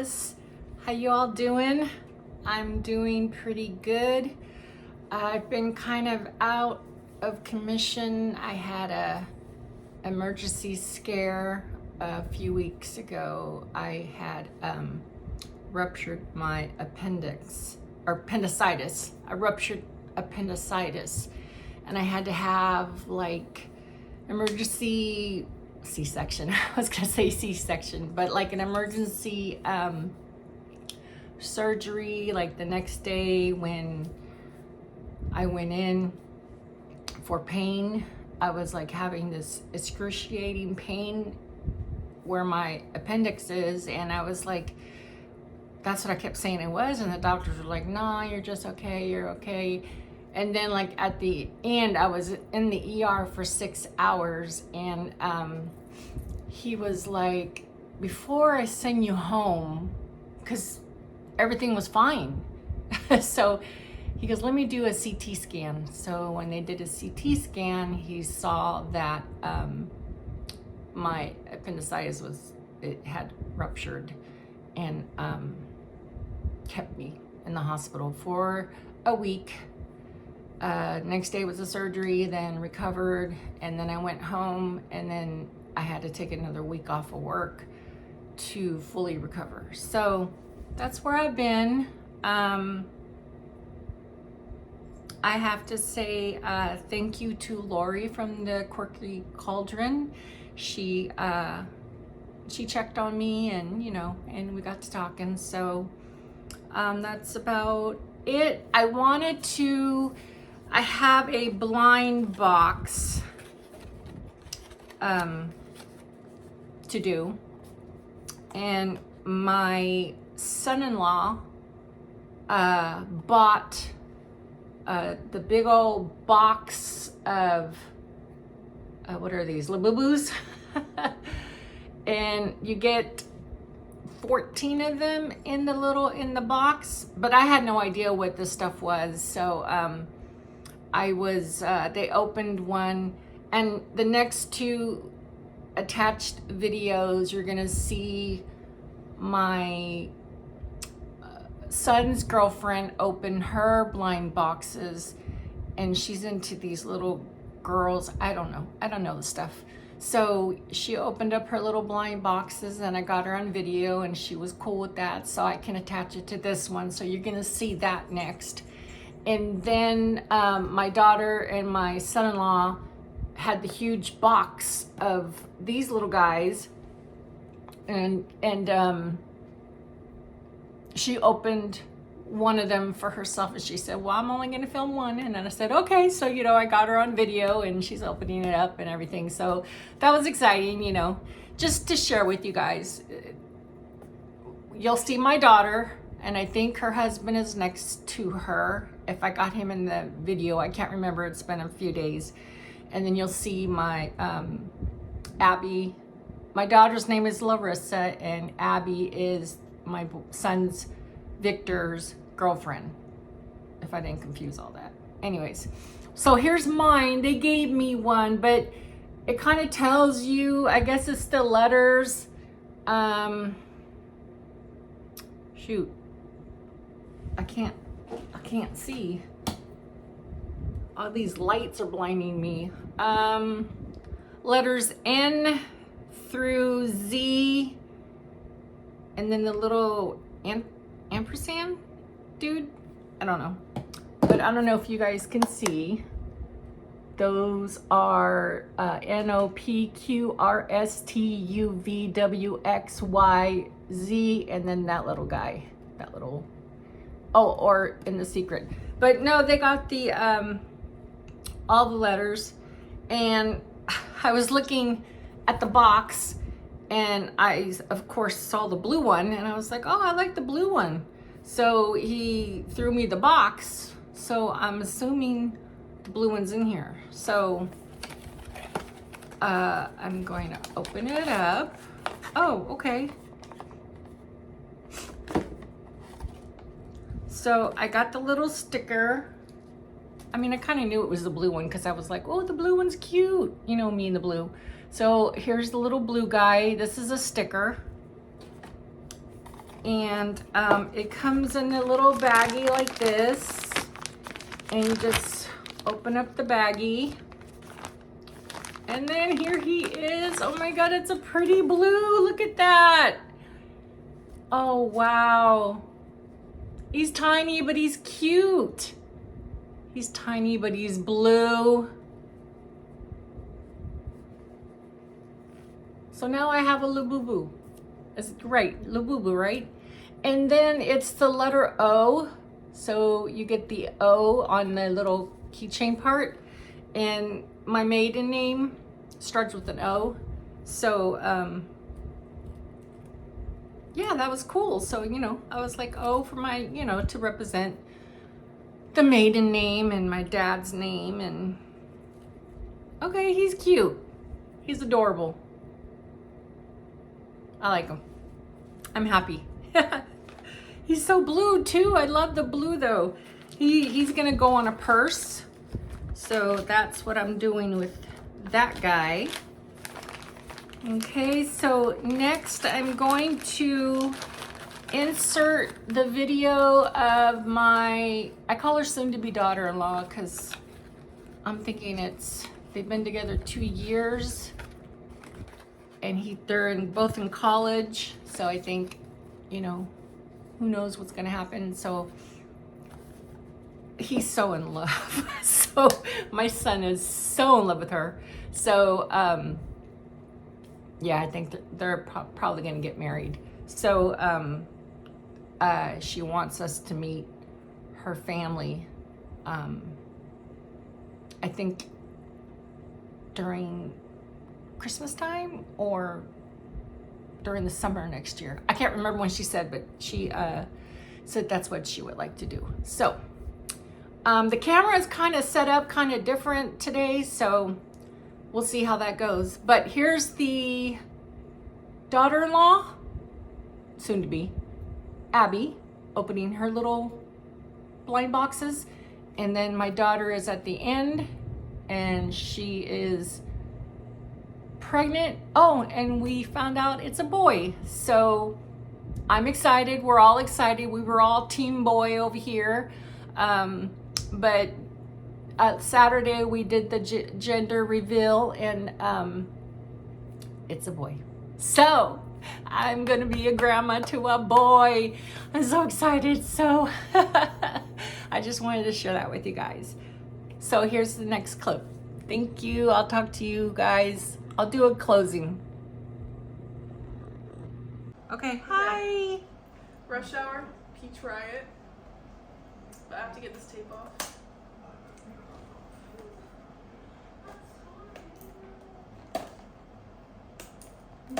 guys. How you all doing? I'm doing pretty good. I've been kind of out of commission. I had a emergency scare a few weeks ago. I had ruptured my appendicitis. I ruptured appendicitis, and I had to have like emergency C-section. I was gonna say C-section, but like an emergency surgery like the next day when I went in for pain. I was like having this excruciating pain where my appendix is, and I was like, that's what I kept saying it was, and the doctors were like, nah, you're just okay, you're okay. And then like at the end, I was in the ER for 6 hours, and he was like, before I send you home, because everything was fine. So he goes, let me do a CT scan. So when they did a CT scan, he saw that my appendicitis had ruptured, and kept me in the hospital for a week. Next day was the surgery, then recovered, and then I went home, and then I had to take another week off of work to fully recover. So that's where I've been. I have to say thank you to Lori from the Quirky Cauldron. She checked on me, and and we got to talking. So that's about it. I have a blind box to do, and my son-in-law bought the big old box of what are these, Labubus? And you get 14 of them in the box, but I had no idea what this stuff was. So they opened one, and the next two attached videos, you're gonna see my son's girlfriend open her blind boxes, and she's into these little girls. I don't know the stuff. So she opened up her little blind boxes, and I got her on video, and she was cool with that, so I can attach it to this one. So you're gonna see that next. And then my daughter and my son-in-law had the huge box of these little guys, and she opened one of them for herself, and she said, well, I'm only going to film one. And then I said, okay. So I got her on video, and she's opening it up and everything. So that was exciting, just to share with you guys. You'll see my daughter, and I think her husband is next to her. If I got him in the video, I can't remember, it's been a few days. And then you'll see my Abby. My daughter's name is Larissa, and Abby is my son's Victor's girlfriend, if I didn't confuse all that. Anyways, so here's mine. They gave me one, but it kind of tells you, I guess it's the letters. Shoot, I can't see. All these lights are blinding me. Letters N through Z, and then the little ampersand dude. I don't know, but I don't know if you guys can see. Those are NOPQRSTUVWXYZ, and then that little guy, or in the secret. But no, they got the all the letters, and I was looking at the box, and I of course saw the blue one, and I was like, oh, I like the blue one. So he threw me the box, so I'm assuming the blue one's in here. So I'm going to open it up. Oh, okay. So I got the little sticker. I mean, I kind of knew it was the blue one because I was like, oh, the blue one's cute. Me and the blue. So here's the little blue guy. This is a sticker. And it comes in a little baggie like this. And you just open up the baggie. And then here he is. Oh my God, it's a pretty blue. Look at that. Oh, wow. He's tiny, but he's cute. He's tiny, but he's blue. So now I have a Labubu. Is it right? Labubu, right? And then it's the letter O. So you get the O on the little keychain part. And my maiden name starts with an O. So, yeah, that was cool. So, you know, I was like, oh, for my, you know, to represent the maiden name and my dad's name. And okay, he's cute. He's adorable. I like him. I'm happy. He's so blue too. I love the blue though. He's gonna go on a purse. So that's what I'm doing with that guy. Okay, so next I'm going to insert the video of my, I call her soon-to-be daughter-in-law because I'm thinking they've been together 2 years and they're both in college. So I think, you know, who knows what's gonna happen. So he's so in love. So my son is so in love with her. So, yeah, I think they're probably going to get married. So she wants us to meet her family. I think during Christmas time or during the summer next year. I can't remember when she said, but she said that's what she would like to do. So the camera is kind of set up kind of different today. So we'll see how that goes. But here's the daughter-in-law, soon to be, Abby, opening her little blind boxes. And then my daughter is at the end and she is pregnant. Oh, and we found out it's a boy. So I'm excited. We're all excited. We were all team boy over here. But Saturday we did the gender reveal and it's a boy. So I'm gonna be a grandma to a boy. I'm so excited. So I just wanted to share that with you guys. So here's the next clip. Thank you. I'll talk to you guys. I'll do a closing. Okay, hi. Rush Hour, Peach Riot. But I have to get this tape off. I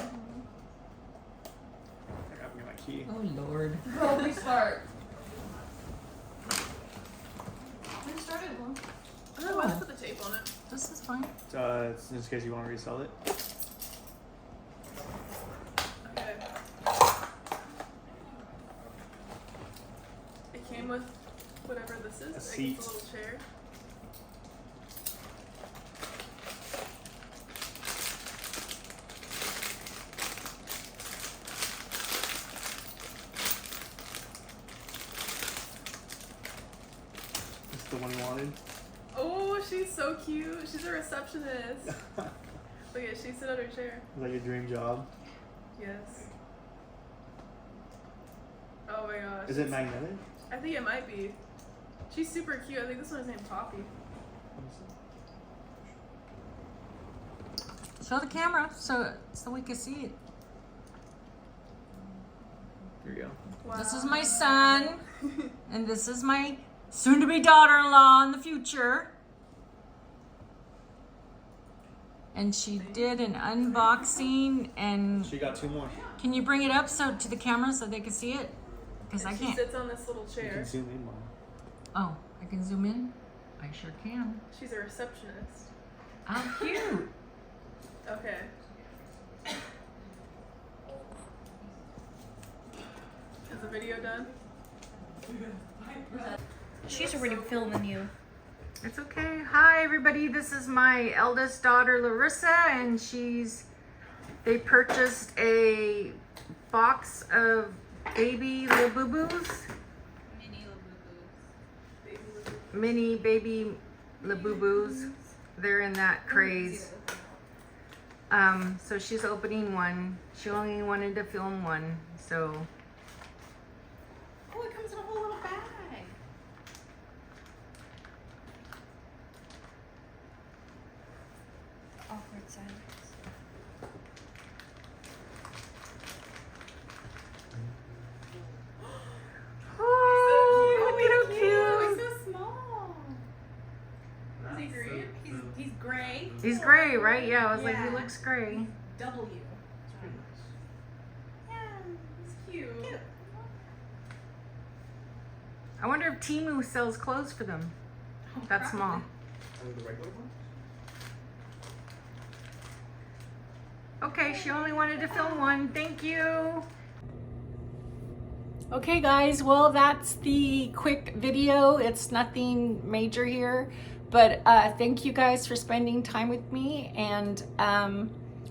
gotta get my key. Oh Lord. Oh, we start. We started one. Oh, let's put the tape on it. This is fine. It's just in case you want to resell it. Okay. It came with whatever this is. A Like, seat. it's a little chair. This is the one you wanted. Oh, she's so cute. She's a receptionist. Look at, she sit on her chair. Is that your dream job? Yes. Oh my gosh. Is it magnetic? I think it might be. She's super cute. I think this one's named Poppy. Show the camera so we can see it. Here you go. Wow. This is my son, and this is my soon-to-be daughter-in-law in the future. And she did an unboxing, and She got 2 more. can you bring it up to the camera so they can see it? Because I She can't. sits on this little You chair. can zoom in, Mom. Oh, I can zoom in? I sure can. She's a receptionist. How cute. Okay. Is the video done? She's already filming you. It's okay. Hi, everybody. This is my eldest daughter, Larissa, and they purchased a box of baby Labubus. Mini baby Labubus. They're in that craze. So she's opening one. She only wanted to film one, so. Oh, it comes in a whole little bag. Awkward silence. Oh, look He's how cute. so small. Is he green? He's gray. He's gray, right? Yeah, I was like, Yeah. he looks gray. W. It's pretty nice. Yeah, he's cute. I wonder if Temu sells clothes for them. That small. And the regular one? Okay, she only wanted to film one. Thank you. Okay, guys. Well, that's the quick video. It's nothing major here, but thank you guys for spending time with me, and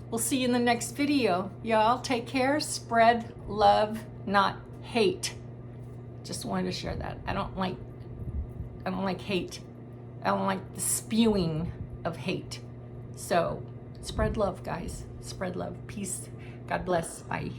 we'll see you in the next video. Y'all take care. Spread love, not hate. Just wanted to share that. I don't like hate. I don't like the spewing of hate. So spread love, guys. Spread love. Peace. God bless. Bye.